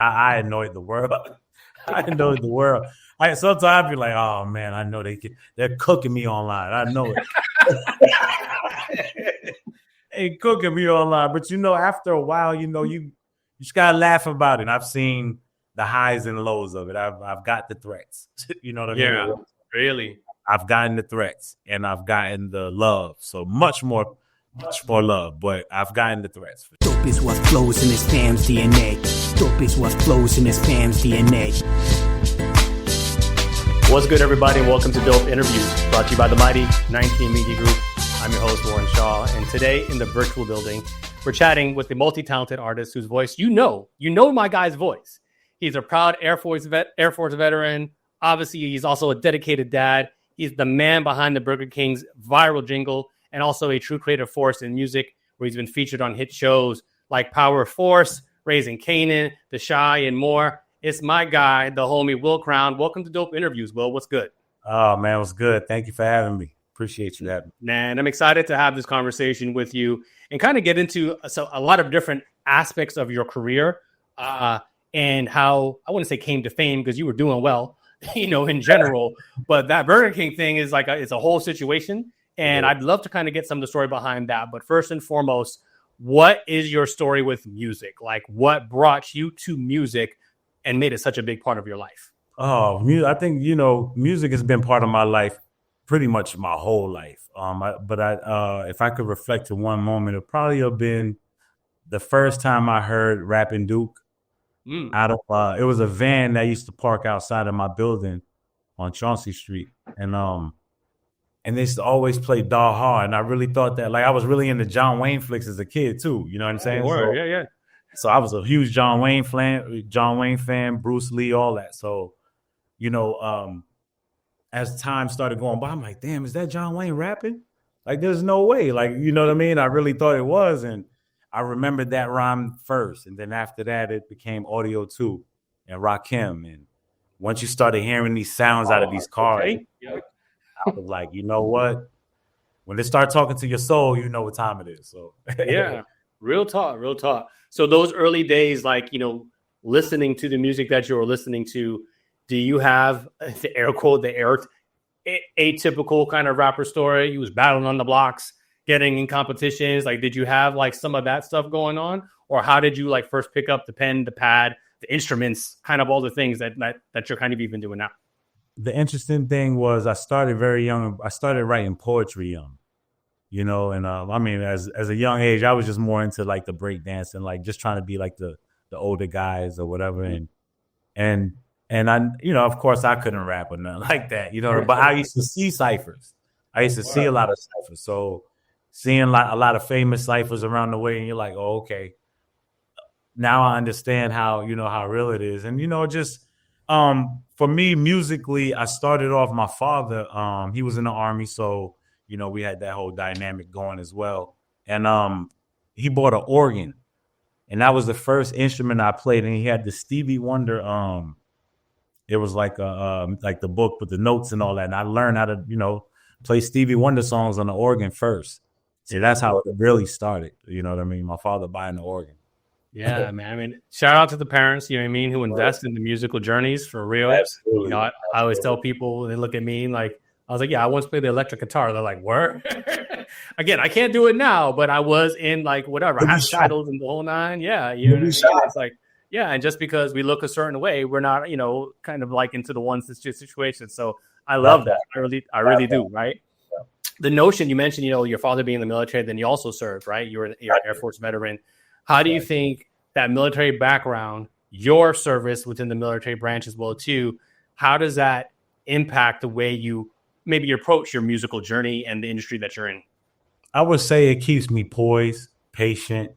I annoyed the world. I annoyed the world. I sometimes I'd be like, oh man, I know they're cooking me online. I know it. They cooking me online. But after a while, you just gotta laugh about it. And I've seen the highs and lows of it. I've got the threats. You know what I mean? Yeah, really. I've gotten the threats and I've gotten the love. So much more love, but I've gotten the threats. Dope is what flows in his fam's DNA. Dope is what flows in his fam's DNA. What's good, everybody, and welcome to Dope Interviews, brought to you by the mighty 19 Media Group. I'm your host, Warren Shaw, and today in the virtual building, we're chatting with the multi-talented artist whose voice you know my guy's voice. He's a proud Air Force veteran. Obviously, he's also a dedicated dad. He's the man behind the Burger King's viral jingle, and also a true creative force in music, where he's been featured on hit shows like Power Force, Raising Kanan, The Shy, and more. It's my guy, the homie Will Crown. Welcome to Dope Interviews, Will. What's good? Oh, man, what's good? Thank you for having me. Appreciate you having me. Man, I'm excited to have this conversation with you and kind of get into a lot of different aspects of your career and how, I wouldn't say came to fame because you were doing well, in general. But that Burger King thing is it's a whole situation. And I'd love to kind of get some of the story behind that. But first and foremost, what is your story with music? Like, what brought you to music and made it such a big part of your life? Oh, I think, music has been part of my life pretty much my whole life. If I could reflect to one moment, it probably have been the first time I heard Rapping Duke out of, it was a van that used to park outside of my building on Chauncey Street. And they used to always play Daw Hard. And I really thought that, I was really into John Wayne flicks as a kid, too. You know what I'm saying? Yeah. So I was a huge John Wayne fan, Bruce Lee, all that. So, as time started going by, I'm like, damn, is that John Wayne rapping? There's no way. You know what I mean? I really thought it was. And I remembered that rhyme first. And then after that, it became Audio 2 and Rakim. And once you started hearing these sounds out of these cars, okay. Yep. I was like, you know what? When they start talking to your soul, you know what time it is. So yeah, real talk. So those early days, listening to the music that you were listening to, do you have the atypical kind of rapper story? You was battling on the blocks, getting in competitions. Did you have some of that stuff going on, or how did you first pick up the pen, the pad, the instruments, kind of all the things that you're kind of even doing now? The interesting thing was I started very young. I started writing poetry young, and as a young age, I was just more into the break dance and just trying to be the older guys or whatever. And I, of course I couldn't rap or nothing like that, but I used to see ciphers. I used to see a lot of ciphers. So seeing a lot of famous ciphers around the way, and you're like, oh, okay. Now I understand how real it is. And, for me, musically, I started off, my father, he was in the Army. So, we had that whole dynamic going as well. And he bought an organ. And that was the first instrument I played. And he had the Stevie Wonder, it was like the book with the notes and all that. And I learned how to, play Stevie Wonder songs on the organ first. So that's how it really started. You know what I mean? My father buying the organ. Yeah, man. Shout out to the parents, who invest in the musical journeys for real. Absolutely. I always tell people, they look at me I was like, yeah, I once played the electric guitar. They're like, word? Again, I can't do it now, but I was in whatever, half titles and the whole nine. Yeah, it's yeah, and just because we look a certain way, we're not, kind of into the one situation. So I love that. I really do, right? Yeah. The notion you mentioned, your father being in the military, then you also served, right? You're an Air Force veteran. How do you think that military background, your service within the military branch as well too, how does that impact the way you maybe approach your musical journey and the industry that you're in? I would say it keeps me poised, patient,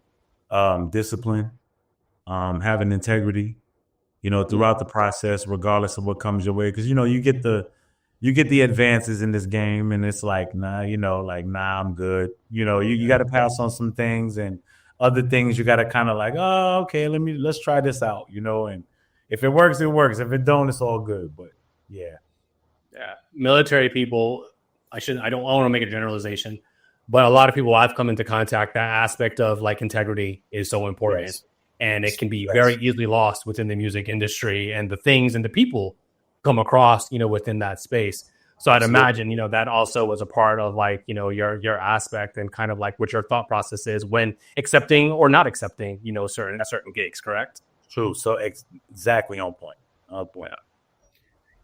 disciplined, having integrity, throughout the process, regardless of what comes your way. Because, you get the advances in this game and it's nah, I'm good. You got to pass on some things, and other things you got to kind of oh, okay, let's try this out, and if it works, it works. If it don't, it's all good. But yeah. Military people, I don't want to make a generalization, but a lot of people I've come into contact, that aspect of integrity is so important. Yes. and it can be very easily lost within the music industry and the things and the people come across, within that space. So I'd imagine, that also was a part of like, your aspect and kind of like what your thought process is when accepting or not accepting, certain gigs, correct? True. So exactly on point. On point.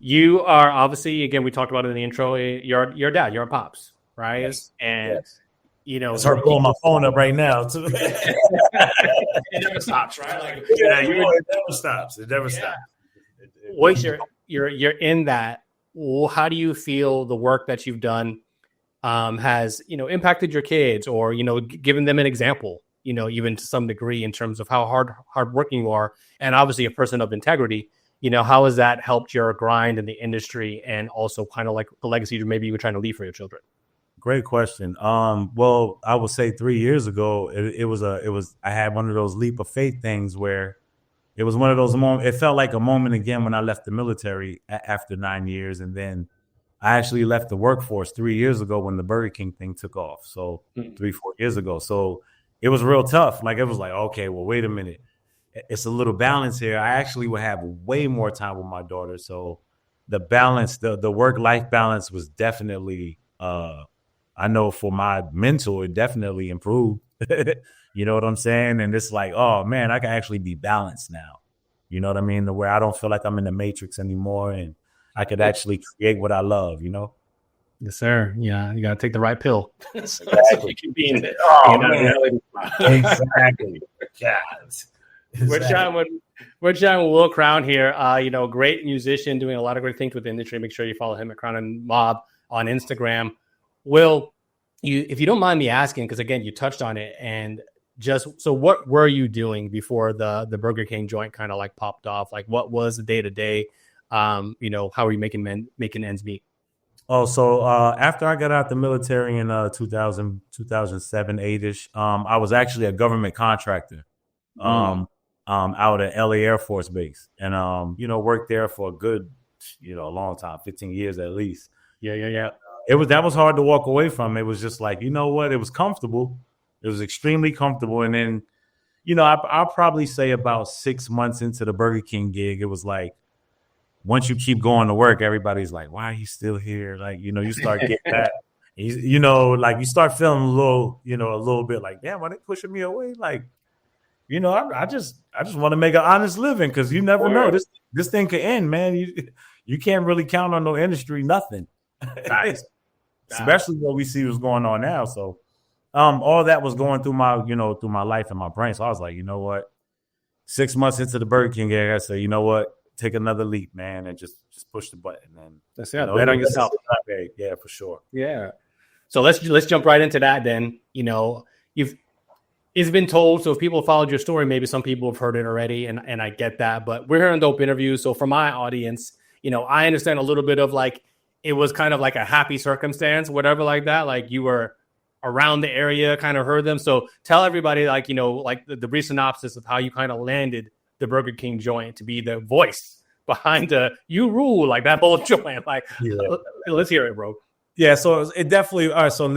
You are obviously, again, we talked about it in the intro, your dad, your pops, right? Yes. And, it's her blowing my phone up right now, too. It never stops, right? Like, it never stops. It never stops. Once you're in that, how do you feel the work that you've done has impacted your kids, or given them an example, even to some degree in terms of how hardworking you are, and obviously a person of integrity? How has that helped your grind in the industry, and also kind of like the legacy maybe you were trying to leave for your children? Great question. Well, I would say 3 years ago, I had one of those leap of faith things where it was one of those moments. It felt like a moment again when I left the military after 9 years. And then I actually left the workforce 3 years ago when the Burger King thing took off. So 3-4 years ago. So it was real tough. Like, it was like, okay, well, wait a minute. It's a little balance here. I actually would have way more time with my daughter. So the balance, the work-life balance was definitely, I know for my mentor, it definitely improved. You know what I'm saying? And it's like, oh man, I can actually be balanced now. You know what I mean? The where I don't feel like I'm in the matrix anymore, and I could actually create what I love, Yes, sir. Yeah, you got to take the right pill. Exactly. You can be in Exactly. God. We're chatting with Will Crown here. Great musician, doing a lot of great things with the industry. Make sure you follow him at Crown and Mob on Instagram. Will, if you don't mind me asking, because again, you touched on it, and so what were you doing before the Burger King joint kind of like popped off? Like, what was the day to day? How are you making ends meet? Oh, so after I got out the military in 2007, 8-ish, I was actually a government contractor out at LA Air Force Base, and worked there for a good, a long time, 15 years at least. Yeah. That was hard to walk away from. It was just like, you know what? It was comfortable. It was extremely comfortable. And then, I'll probably say about 6 months into the Burger King gig, it was like, once you keep going to work, everybody's like, why are you still here? Like, you start getting that, like you start feeling a little bit like, damn, why they pushing me away? Like, I just want to make an honest living, because you never know. This thing could end, man. You can't really count on no industry, nothing. Nice. Especially what we see what's going on now. So all that was going through my, through my life and my brain. So I was like, you know what? 6 months into the Burger King gig, I said, you know what? Take another leap, man, and just push the button. And that's it. Bet on yourself. Yeah, for sure. Yeah. So let's jump right into that then. It's been told. So if people followed your story, maybe some people have heard it already, and I get that. But we're here in Dope Interviews. So for my audience, I understand a little bit of like, it was kind of like a happy circumstance, whatever like that. Like you were around the area, kind of heard them. So tell everybody, like, like the brief synopsis of how you kind of landed the Burger King joint to be the voice behind the "You Rule" like that whole joint. Like, let's hear it, bro. Yeah, so it definitely. All right, so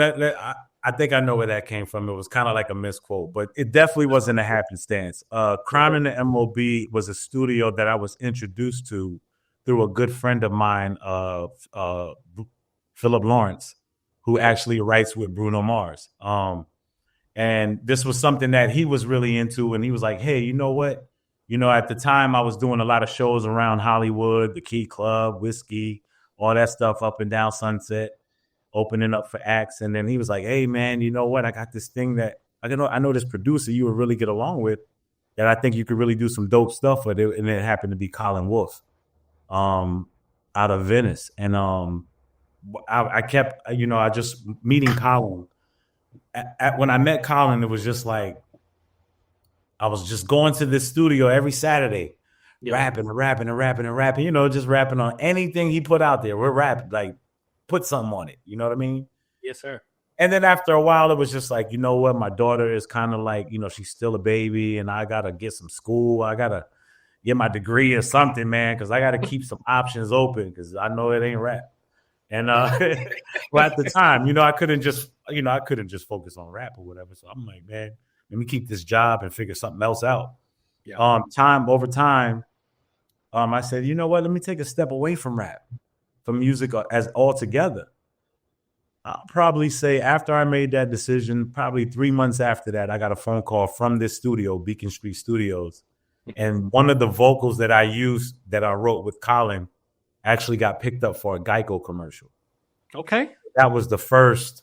I think I know where that came from. It was kind of like a misquote, but it definitely wasn't a happenstance. Crown and the MOB was a studio that I was introduced to through a good friend of mine, Philip Lawrence, who actually writes with Bruno Mars. And this was something that he was really into, and he was like, hey, you know what? At the time, I was doing a lot of shows around Hollywood, the Key Club, Whiskey, all that stuff up and down Sunset, opening up for acts. And then he was like, hey, man, you know what? I got this thing that I know this producer you would really get along with, that I think you could really do some dope stuff with it. And it happened to be Colin Wolf out of Venice. And I kept, I just meeting Colin. When I met Colin, it was just like, I was just going to this studio every Saturday, rapping, just rapping on anything he put out there. We're rapping, like, put something on it. You know what I mean? Yes, sir. And then after a while, it was just like, you know what? My daughter is kind of like, she's still a baby, and I got to get some school. I got to get my degree or something, man, because I got to keep some options open, because I know it ain't rap. And well, at the time, I couldn't just focus on rap or whatever. So I'm like, man, let me keep this job and figure something else out. Time over time, I said, you know what? Let me take a step away from rap, from music as altogether. I'll probably say after I made that decision, probably 3 months after that, I got a phone call from this studio, Beacon Street Studios. And one of the vocals that I used, that I wrote with Colin, actually got picked up for a Geico commercial. Okay. That was the first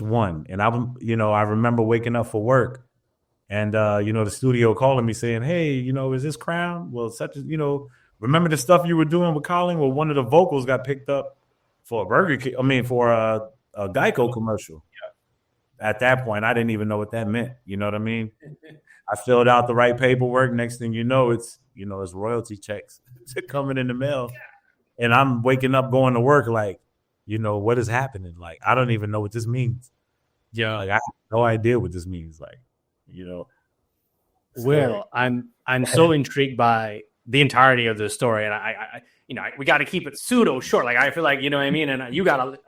one. And I remember waking up for work and, the studio calling me saying, hey, is this Crown? Well, remember the stuff you were doing with Colin? Well, one of the vocals got picked up for a Burger King, for a Geico commercial. Yeah. At that point, I didn't even know what that meant. You know what I mean? I filled out the right paperwork. Next thing you know, it's royalty checks coming in the mail. And I'm waking up going to work like, what is happening? Like, I don't even know what this means. Yeah. Like, I have no idea what this means. Like, Well, I'm so intrigued by the entirety of the story. And I we got to keep it pseudo short. Like, I feel like, you know what I mean? And you got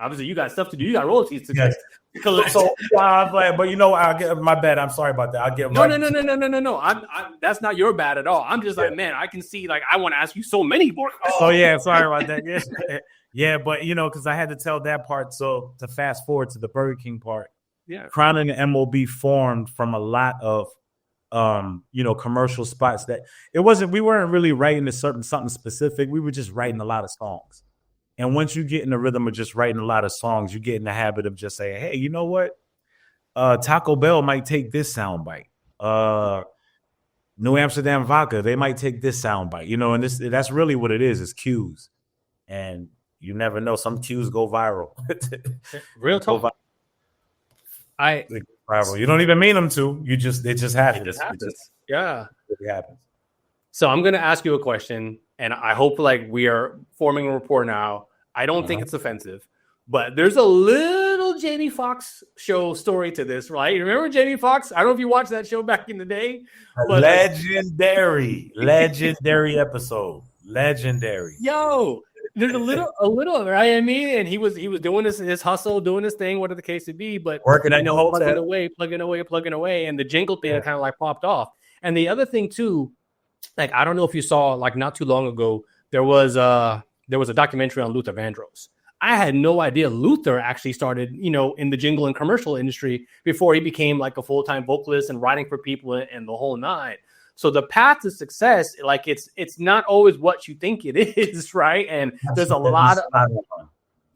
stuff to do. You got royalties to do. Yes. So, but I'll get my bad. I'm sorry about that. I'll get no. I'm that's not your bad at all. I'm just like, man, I can see, like, I want to ask you so many more. Oh yeah, sorry about that. Yeah, yeah, but because I had to tell that part. So to fast forward to the Burger King part, Crown and MOB formed from a lot of commercial spots that we weren't really writing something specific. We were just writing a lot of songs. And once you get in the rhythm of just writing a lot of songs, you get in the habit of just saying, hey, you know what? Taco Bell might take this soundbite. New Amsterdam Vodka, they might take this soundbite. And that's really what it is cues. And you never know. Some cues go viral. Real talk. Viral. You don't even mean them to. It just happens. It happens. So I'm going to ask you a question, and I hope like we are forming a rapport now. I don't think it's offensive, but there's a little Jamie Foxx show story to this, right? You remember Jamie Foxx? I don't know if you watched that show back in the day. But legendary episode. Legendary. Yo, there's a little, right? I mean, and he was doing his hustle, doing his thing, whatever the case would be, but working at the hotel, plugging away, and the jingle thing kind of like popped off. And the other thing too, like, I don't know if you saw, like, not too long ago, there was a documentary on Luther Vandross. I had no idea Luther actually started, in the jingle and commercial industry before he became like a full-time vocalist and writing for people and the whole nine. So the path to success, like, it's not always what you think it is, right? And there's a lot of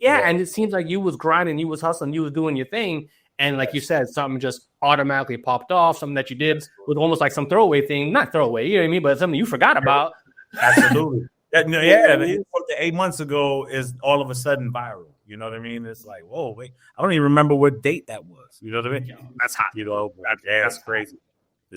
and it seems like you was grinding, you was hustling, you was doing your thing. And like you said, something just automatically popped off. Something that you did was almost like some throwaway thing. Not throwaway, you know what I mean? But something you forgot about. Absolutely. 8 months ago is all of a sudden viral. You know what I mean? It's like, whoa, wait. I don't even remember what date that was. You know what I mean? That's hot. That's crazy.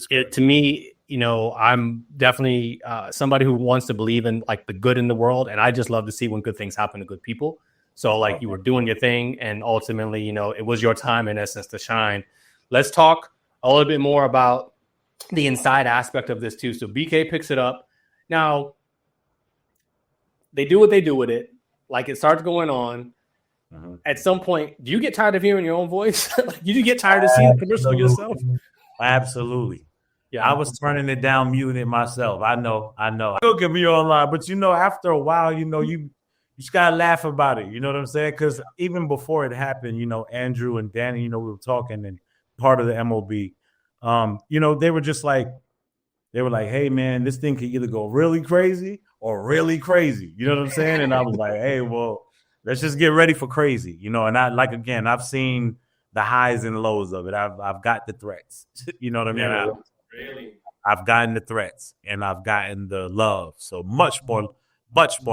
To me, I'm definitely somebody who wants to believe in, like, the good in the world. And I just love to see when good things happen to good people. So, like, you were doing your thing, and ultimately, it was your time, in essence, to shine. Let's talk a little bit more about the inside aspect of this, too. So, BK picks it up. Now, they do what they do with it. Like, it starts going on. Mm-hmm. At some point, do you get tired of hearing your own voice? Like, do you get tired of seeing the commercial yourself? Absolutely. Yeah, I was turning it down, muting it myself. I know. Don't get me online, but after a while, you just gotta laugh about it. You know what I'm saying? Because even before it happened, Andrew and Danny, we were talking, and part of the MOB, they were just like, hey man, this thing could either go really crazy or really crazy. You know what I'm saying? And I was like, hey, well, let's just get ready for crazy. And I've seen the highs and lows of it. I've got the threats. You know what I mean? Yeah, really. I've gotten the threats and I've gotten the love. So much more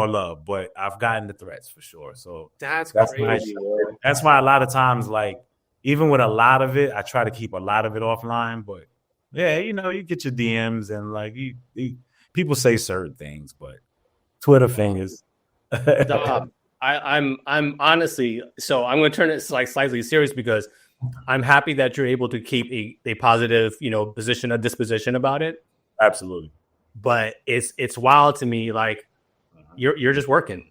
love, but I've gotten the threats for sure. So that's crazy. That's why a lot of times, like, even with a lot of it, I try to keep a lot of it offline. But yeah, you get your DMs and like people say certain things, but Twitter fingers. I'm honestly, so I'm going to turn it like slightly serious because I'm happy that you're able to keep a positive, position, a disposition about it. Absolutely. But it's wild to me, like, you're just working.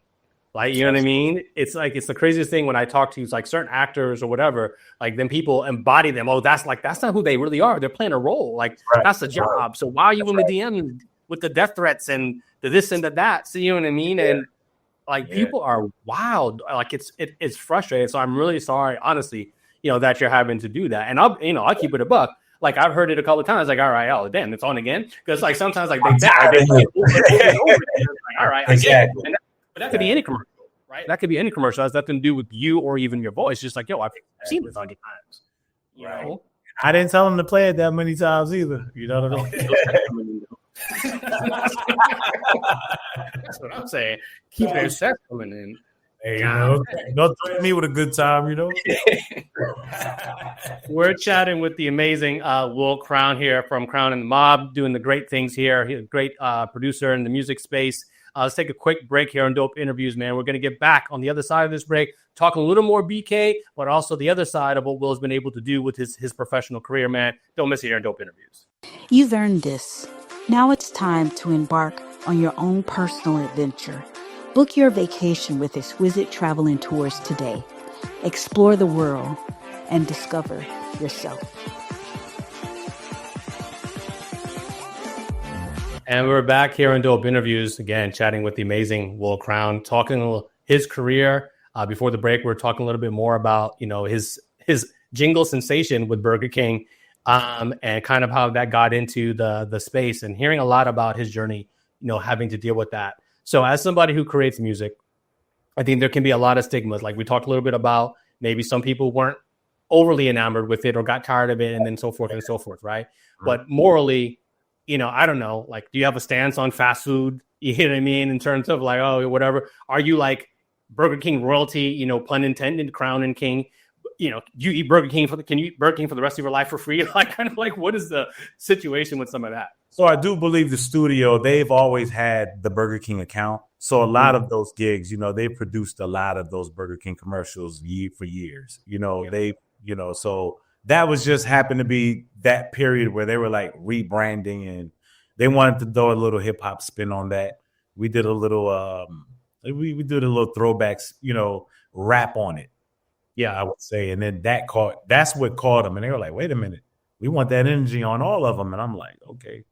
Like, you know what I mean? It's like, it's the craziest thing when I talk to like certain actors or whatever, like then people embody them. Oh, that's not who they really are. They're playing a role. Like that's a job. So why are you in the DM with the death threats and the this and the that? So you know what I mean? And like people are wild. Like it's frustrating. So I'm really sorry, honestly, that you're having to do that. And I'll keep it a buck. Like I've heard it a couple of times. Like, all right, oh damn, it's on again. Because like sometimes like they over. All right, exactly. I get it. But that could be any commercial, right? That could be any commercial. It has nothing to do with you or even your voice. Just like, yo, I've seen this 100 times. You know? I didn't tell him to play it that many times either. You know what I mean? That's what I'm saying. Keep their set coming in. Hey, don't threaten me with a good time, We're chatting with the amazing Will Crown here from Crown and the Mob, doing the great things here. He's a great producer in the music space. Let's take a quick break here on Dope Interviews, man. We're going to get back on the other side of this break, talking a little more BK, but also the other side of what Will's been able to do with his professional career, man. Don't miss it here on Dope Interviews. You've earned this. Now it's time to embark on your own personal adventure. Book your vacation with Exquisite Travel and Tours today. Explore the world and discover yourself. And we're back here on Dope Interviews, again, chatting with the amazing Will Crown, talking his career. Before the break, we're talking a little bit more about, his jingle sensation with Burger King, and kind of how that got into the space, and hearing a lot about his journey, having to deal with that. So as somebody who creates music, I think there can be a lot of stigmas. Like we talked a little bit about, maybe some people weren't overly enamored with it or got tired of it, and then so forth and so forth, right? But morally, I don't know, like, do you have a stance on fast food? You know what I mean? In terms of like, oh, whatever. Are you like Burger King royalty, pun intended, Crown and King? You eat Burger King can you eat Burger King for the rest of your life for free? Like, kind of like, what is the situation with some of that? So I do believe the studio, they've always had the Burger King account. So a lot of those gigs, they produced a lot of those Burger King commercials for years. So that was just happened to be that period where they were like rebranding, and they wanted to throw a little hip hop spin on that. We did a little we did a little throwbacks, rap on it. Yeah, I would say. And then that's what caught them. And they were like, wait a minute, we want that energy on all of them. And I'm like, okay.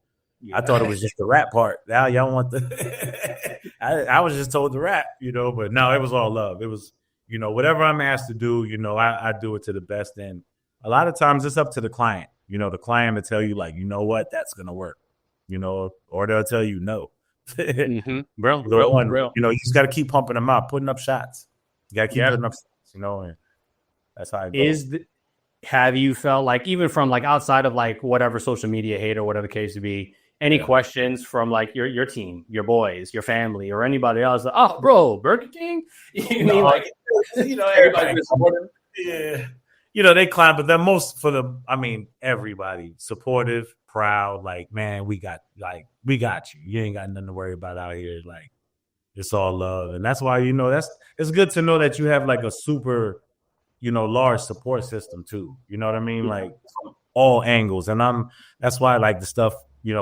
Yeah. I thought it was just the rap part. Now y'all want the I was just told to rap, but no, it was all love. It was, whatever I'm asked to do, I do it to the best. And a lot of times it's up to the client, the client to tell you like, what, that's going to work, or they'll tell you no. Bro, you just got to keep pumping them out, putting up shots. You got to keep putting up shots, and that's how it goes. Have you felt like, even from like outside of like whatever social media hate or whatever the case to be, any questions from like your team, your boys, your family, or anybody else? Like, oh, bro, Burger King? Everybody's supportive. Yeah. They clown, but everybody supportive, proud, like, man, we got you. You ain't got nothing to worry about out here. Like, it's all love. And that's why, it's good to know that you have like a super, large support system too. You know what I mean? Like all angles. And that's why I like the stuff,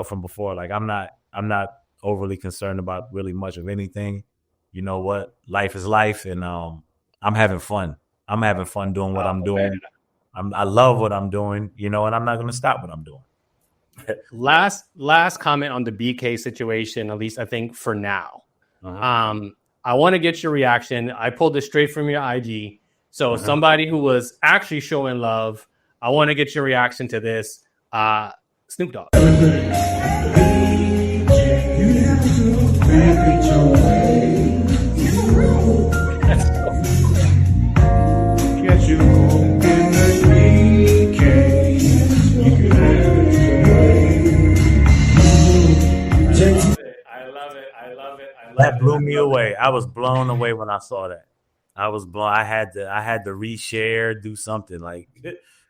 from before. Like I'm not overly concerned about really much of anything. You know what? Life is life, and I'm having fun. I'm having fun doing what I'm doing. I love what I'm doing, and I'm not going to stop what I'm doing. Last comment on the BK situation, at least I think for now. I want to get your reaction. I pulled this straight from your IG. So somebody who was actually showing love, I want to get your reaction to this. Snoop Dogg. That blew me away. I was blown away when I saw that. I was blown. I had to reshare, do something like,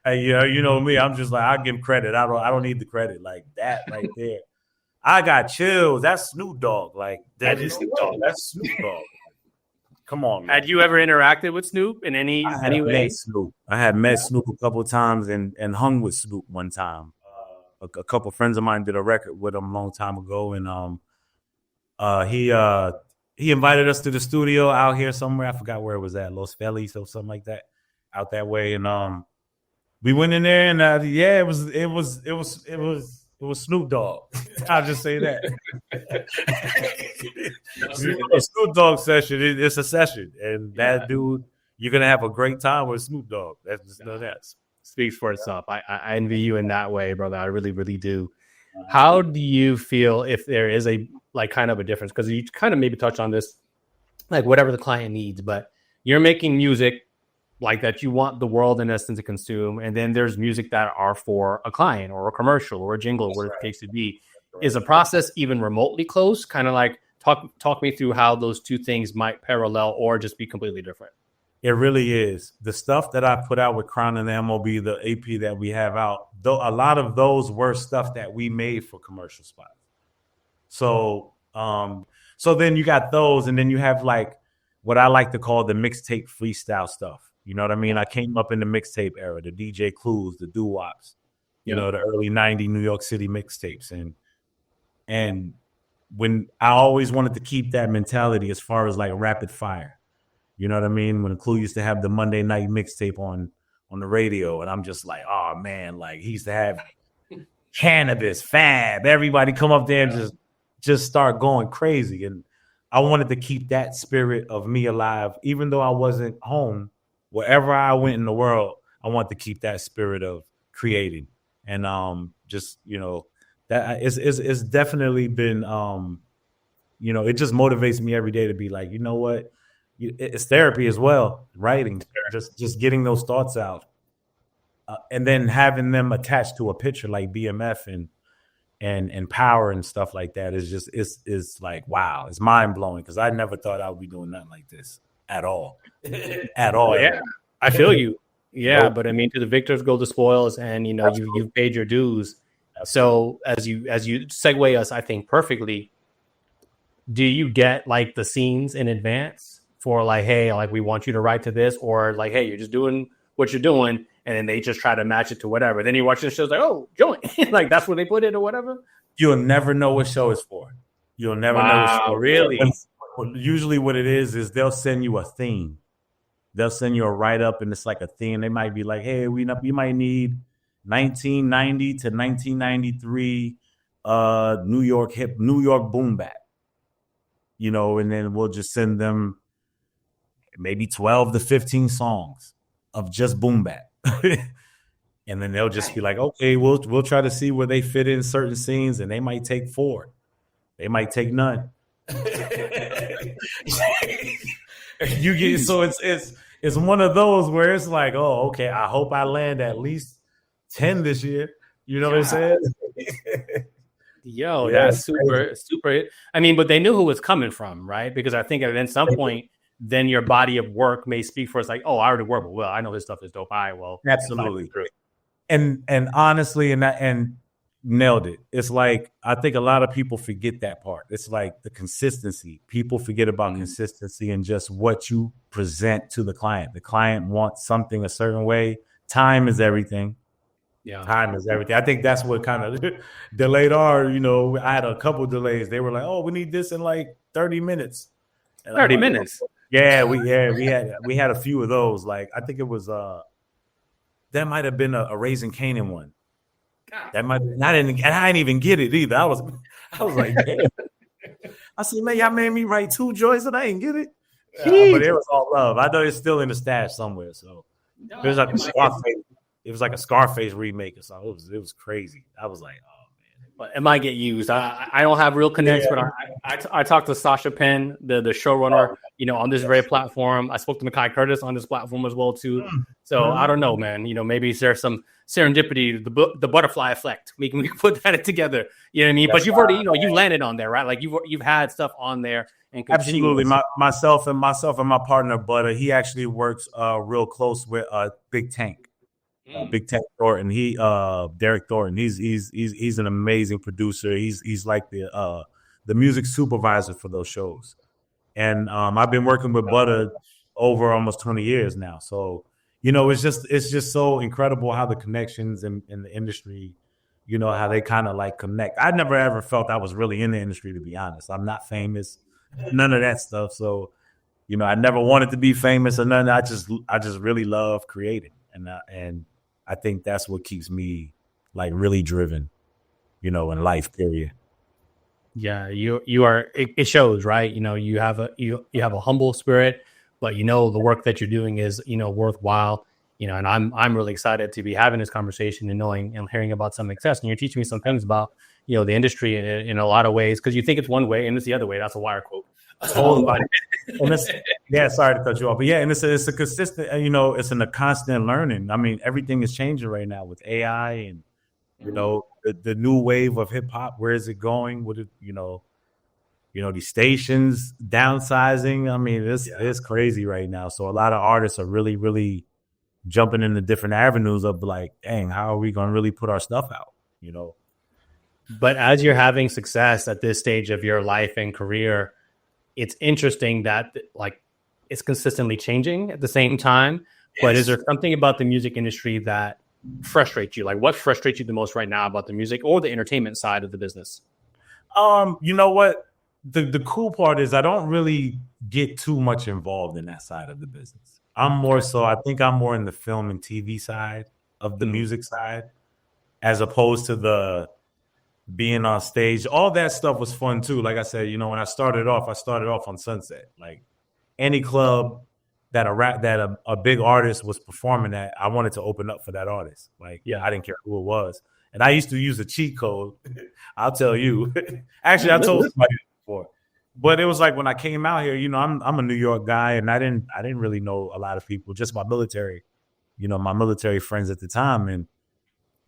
hey, you know me. I'm just like, I'll give credit. I don't need the credit like that right there. I got chills. That's Snoop Dogg. Like that is Snoop Dogg. That's Snoop Dogg. Come on, man. Had you ever interacted with Snoop in any way? I had met Snoop a couple of times and hung with Snoop one time. A couple of friends of mine did a record with him a long time ago, and he invited us to the studio out here somewhere. I forgot where it was at, Los Feliz or something like that, out that way. And we went in there, and yeah, it was Snoop Dogg. I'll just say that. A Snoop Dogg session, it's a session, and that dude, you're gonna have a great time with Snoop Dogg. That's just no that speaks for itself. I envy you in that way, brother. I really, really do. How do you feel if there is a like kind of a difference? Because you kind of maybe touched on this, like whatever the client needs, but you're making music like that you want the world in essence to consume, and then there's music that are for a client or a commercial or a jingle, whatever it takes to be. Is the process even remotely close? Kind of like talk me through how those two things might parallel or just be completely different. It really is. The stuff that I put out with Crown and the MOB, the AP that we have out, though a lot of those were stuff that we made for commercial spots. So then you got those, and then you have like what I like to call the mixtape freestyle stuff. You know what I mean? I came up in the mixtape era, the DJ Clues, the doo-wops, you know, the early '90s New York City mixtapes, and when I always wanted to keep that mentality as far as like rapid fire. You know what I mean? When the Clue used to have the Monday night mixtape on the radio, and I'm just like, oh man, like he used to have Cannabis, Fab, everybody come up there and just start going crazy. And I wanted to keep that spirit of me alive, even though I wasn't home. Wherever I went in the world, I want to keep that spirit of creating. And just, you know, that it's definitely been you know, it just motivates me every day to be like, you know what? It's therapy as well, writing, just getting those thoughts out, and then having them attached to a picture like BMF and Power and stuff like that is just is like wow, it's mind blowing because I never thought I would be doing nothing like this at all, at all. Yeah, I feel you. Yeah, but I mean, to the victors go the spoils, and you know you've paid your dues. So as you segue us, I think perfectly. Do you get like the scenes in advance? For like, hey, like we want you to write to this, or like, hey, you're just doing what you're doing, and then they just try to match it to whatever. Then you watch the shows like, oh, joint, like that's where they put it or whatever. You'll never know what show it's for. You'll never know what show. Really? Usually, what it is they'll send you a theme. They'll send you a write up, and it's like a theme. They might be like, hey, we might need 1990 to 1993 New York boom bap. You know, and then we'll just send them maybe 12 to 15 songs of just boom bap. And then they'll just be like, okay, we'll try to see where they fit in certain scenes, and they might take 4. They might take none. You get so it's one of those where it's like, oh, okay, I hope I land at least 10 this year. You know what I'm saying? Yo, that's super. I mean, but they knew who it was coming from, right? Because I think at some point, then your body of work may speak for us. Like, oh, I already work, but well, I know this stuff is dope. All right, well, absolutely. And honestly, and nailed it. It's like I think a lot of people forget that part. It's like the consistency. People forget about consistency and just what you present to the client. The client wants something a certain way. Time is everything. Yeah, time is everything. I think that's what kind of delayed our. You know, I had a couple delays. They were like, "Oh, we need this in like 30 minutes." 30 minutes. Yeah, we had a few of those. Like I think it was that might have been a Raising Canaan one. That might I didn't even get it either. I was like, damn. I said, man, y'all made me write 2 joints and I didn't get it. But it was all love. I know it's still in the stash somewhere. So it was like a Scarface. It was like a Scarface remake or something. It was crazy. I was like, oh man. But it might get used. I don't have real connects, but I talked to Sasha Penn, the showrunner, you know, on this very platform. I spoke to Makai Curtis on this platform as well too. So I don't know, man. You know, maybe there's some serendipity, the butterfly effect. We can put that together. You know what I mean? But you've already, you know, you landed on there, right? Like you've had stuff on there. And absolutely, myself and my partner Butter. He actually works real close with Big Tank. Big Tank Thornton. He Derek Thornton. He's an amazing producer. He's like the music supervisor for those shows. And I've been working with Butter over almost 20 years now. So, you know, it's just so incredible how the connections in the industry, you know, how they kind of like connect. I never ever felt I was really in the industry, to be honest. I'm not famous. none of that stuff. So, I never wanted to be famous or nothing. I just really love creating, and I think that's what keeps me like really driven, in life. Period. Yeah, you are. It shows, right? You have a humble spirit, but the work that you're doing is worthwhile. And I'm really excited to be having this conversation and knowing and hearing about some success. And you're teaching me some things about the industry in a lot of ways, because you think it's one way and it's the other way. That's a Wire quote. Yeah, sorry to cut you off, but yeah, and it's a consistent. It's in a constant learning. I mean, everything is changing right now with AI and the new wave of hip hop. Where is it going? With it, these stations downsizing. I mean, it's crazy right now. So a lot of artists are really, really jumping into different avenues of like, dang, how are we going to really put our stuff out? But as you're having success at this stage of your life and career, it's interesting that like it's consistently changing at the same time. Yes. But is there something about the music industry that frustrates you? Like, what frustrates you the most right now about the music or the entertainment side of the business? You know what? The cool part is I don't really get too much involved in that side of the business. I think I'm more in the film and TV side of the music side, as opposed to the being on stage. All that stuff was fun too. Like I said, when I started off on Sunset. Like any club that a big artist was performing at, I wanted to open up for that artist. Like, I didn't care who it was. And I used to use a cheat code. I'll tell you. Actually, I told somebody before. But it was like when I came out here, I'm a New York guy, and I didn't really know a lot of people, just my military friends at the time. And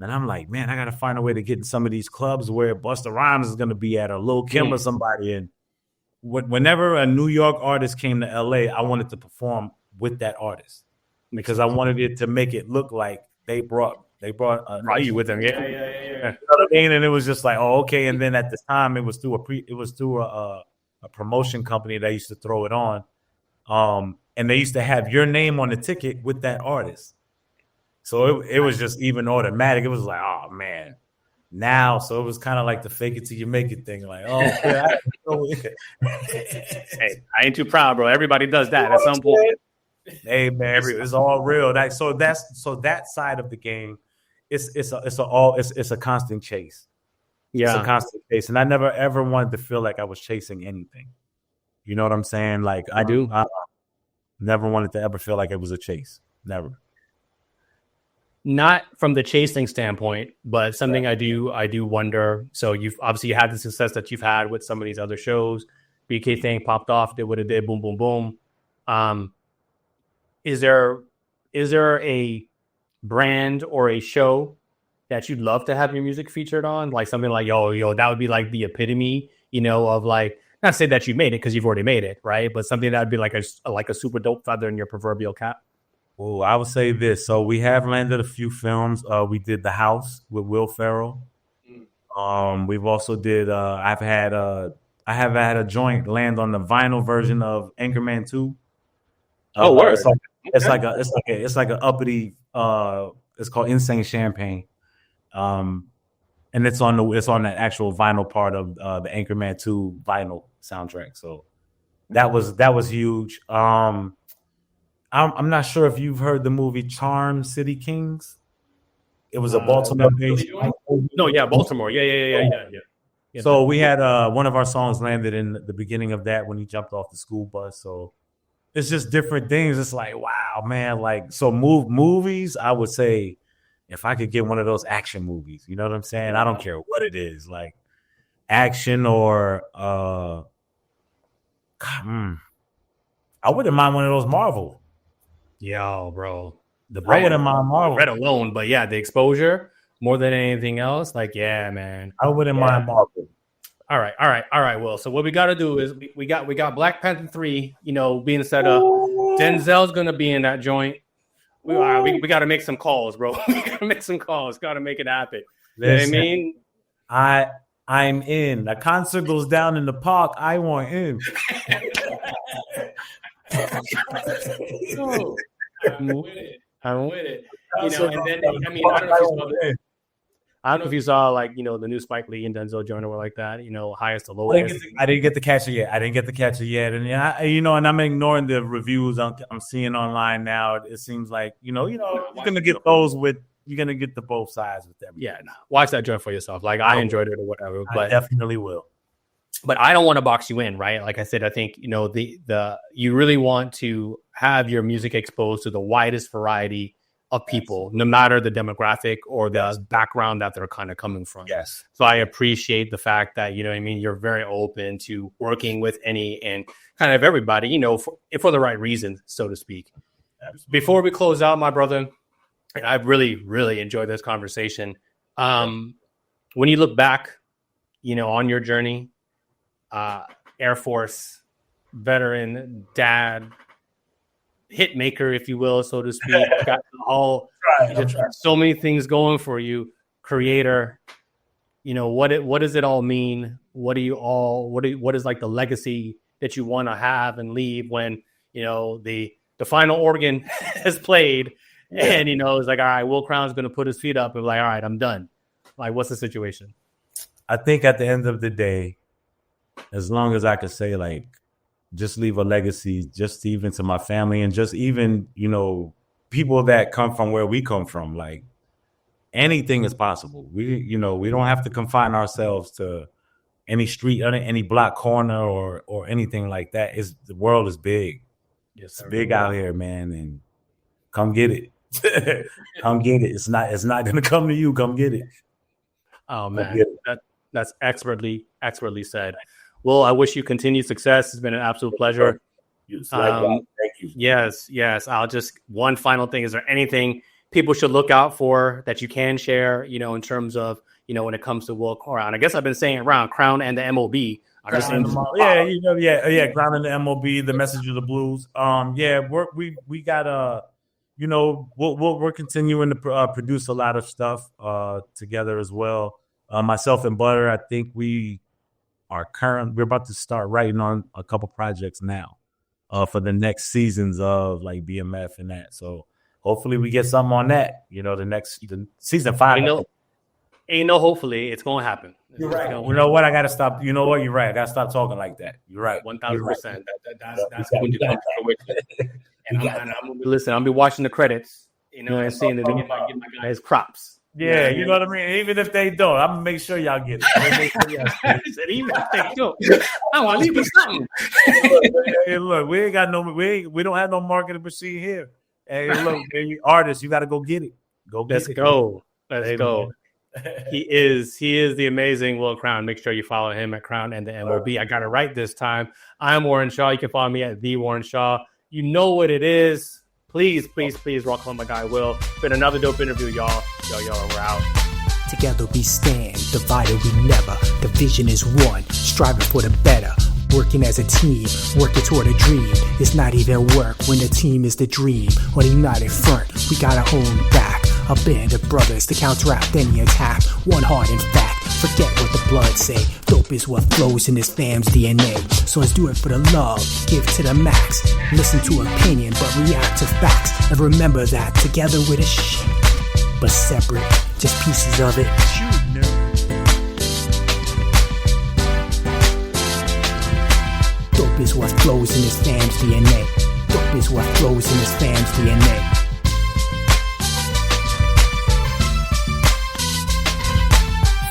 I'm like, man, I got to find a way to get in some of these clubs where Busta Rhymes is going to be at, or Lil Kim or somebody. And whenever a New York artist came to LA, I wanted to perform with that artist because I wanted it to make it look like they brought you with them. Yeah. You know what I mean? And it was just like, oh, okay. And then at the time, it was through a promotion company that used to throw it on. And they used to have your name on the ticket with that artist. So it was just even automatic. It was like, oh man, now. So it was kind of like the fake it till you make it thing. Like, oh, yeah, hey, I ain't too proud, bro. Everybody does that at some point. Hey man, it's all real. So that side of the game, it's a constant chase. Yeah, it's a constant chase, and I never ever wanted to feel like I was chasing anything. You know what I'm saying? Like I never wanted to ever feel like it was a chase. Never. Not from the chasing standpoint, but something I do wonder. So you've obviously had the success that you've had with some of these other shows. BK thing popped off, did what it did, boom, boom, boom. Is there a brand or a show that you'd love to have your music featured on? Like something like, yo, that would be like the epitome, of like, not to say that you made it because you've already made it, right? But something that would be like a super dope feather in your proverbial cap. Oh, I would say this. So we have landed a few films. We did The House with Will Ferrell. We've also did. I have had a joint land on the vinyl version of Anchorman 2. Oh, word! It's like a uppity. It's called Insane Champagne. And it's on that actual vinyl part of the Anchorman 2 vinyl soundtrack. So that was huge. I'm not sure if you've heard the movie Charm City Kings. It was a Baltimore-based. No, yeah, Baltimore. Yeah. So we had one of our songs landed in the beginning of that when he jumped off the school bus. So it's just different things. It's like, wow, man. Like, so movies, I would say if I could get one of those action movies, you know what I'm saying? I don't care what it is, like action or I wouldn't mind one of those Marvel. Yo, bro. I wouldn't mind Marvel. Red alone, but yeah, the exposure more than anything else. Like, yeah, man. I wouldn't mind Marvel. All right. Well, so what we got to do is we got Black Panther 3, being set up. Denzel's gonna be in that joint. We got to make some calls, bro. We got to make some calls. Got to make it happen. Listen, you know what I mean? I'm in. The concert goes down in the park. I want in. I'm with it. And then, I mean, I don't know if you saw this. I don't know if you saw like, you know, the new Spike Lee and Denzel joint or like that, you know, highest to lowest. I didn't get to catch it yet. And and I'm ignoring the reviews I'm seeing online now. It seems like, you're gonna get the both sides with everything. Yeah, watch that joint for yourself. Like I enjoyed it or whatever. But I definitely will. But I don't want to box you in, right? Like I said, I think, you know, the you really want to have your music exposed to the widest variety of people, no matter the demographic or the background that they're kind of coming from. Yes. So I appreciate the fact that, you know what I mean, you're very open to working with any and kind of everybody, you know, for the right reasons, so to speak. Absolutely. Before we close out, my brother, and I've really, really enjoyed this conversation. When you look back, you know, on your journey, Air Force, veteran, dad, hit maker, if you will, so to speak, got so many things going for you, creator, you know, what does it all mean? What is like the legacy that you want to have and leave when, you know, the final organ has played and, you know, it's like, all right, Will Crown's going to put his feet up and like, all right, I'm done. Like, what's the situation? I think at the end of the day, as long as I could say, like, just leave a legacy, just even to my family and just even, you know, people that come from where we come from, like anything is possible. We don't have to confine ourselves to any street, any block corner or anything like that. The world is big. Yes, it's big out here, man. And come get it. Come get it. It's not going to come to you. Come get it. Oh man, that's expertly said. Well, I wish you continued success. It's been an absolute pleasure. Thank you. Yes. I'll just one final thing. Is there anything people should look out for that you can share, you know, in terms of, you know, when it comes to Will Crown? I guess I've been saying around Crown and the MOB. Crown and the MOB, the Message of the Blues. We got you know, we're continuing to produce a lot of stuff together as well. Myself and Butter, I think we're about to start writing on a couple projects now for the next seasons of like BMF and that. So hopefully we get something on that, you know, the season 5. Ain't no hopefully, it's going to happen. You're right. You know what? I got to stop. You know what? You're right. I got to stop talking like that. You're right. 1,000%. That's going to come fruition. And I'm going to listen. I'll be watching the credits, you know, and seeing that they get my guy his props. Yeah, you know what I mean? Even if they don't, I'm going to make sure y'all get it. Even if they don't, I want to leave you something. Hey, look, we don't have no marketing machine here. Hey, look, man, artists, you got to go get it. Let's go. He is the amazing Will Crown. Make sure you follow him at Crown and the MOB. I got it right this time. I'm Warren Shaw. You can follow me at the Warren Shaw. You know what it is. Please rock on my guy Will. Been another dope interview, y'all. We're out. Together we stand, divided we never. The vision is one, striving for the better. Working as a team, working toward a dream. It's not even work when the team is the dream. On a united front, we got our own back. A band of brothers to counteract any attack. One heart in fact, forget what the blood say. Dope is what flows in this fam's DNA. So let's do it for the love, give to the max. Listen to opinion, but react to facts. And remember that together we're the shit, but separate, just pieces of it. Dope is what flows in this fam's DNA. Dope is what flows in this fam's DNA.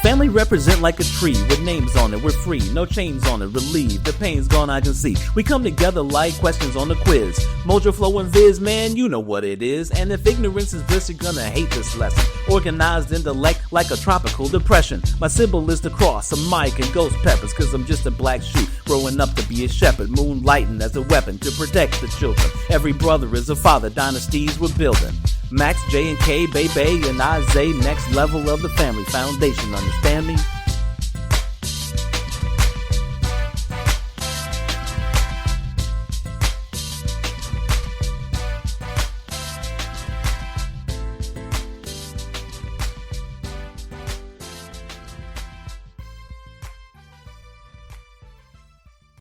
Family represent like a tree with names on it. We're free, no chains on it. Relieved, the pain's gone, I can see. We come together like questions on the quiz. Mojo, Flow, and Viz, man, you know what it is. And if ignorance is bliss, you're gonna hate this lesson. Organized intellect like a tropical depression. My symbol is the cross, a mic and ghost peppers. Cause I'm just a black sheep, growing up to be a shepherd. Moonlighting as a weapon to protect the children. Every brother is a father, dynasties we're building. Max, J, and K, Bay, and Isaiah, next level of the family foundation, understand me?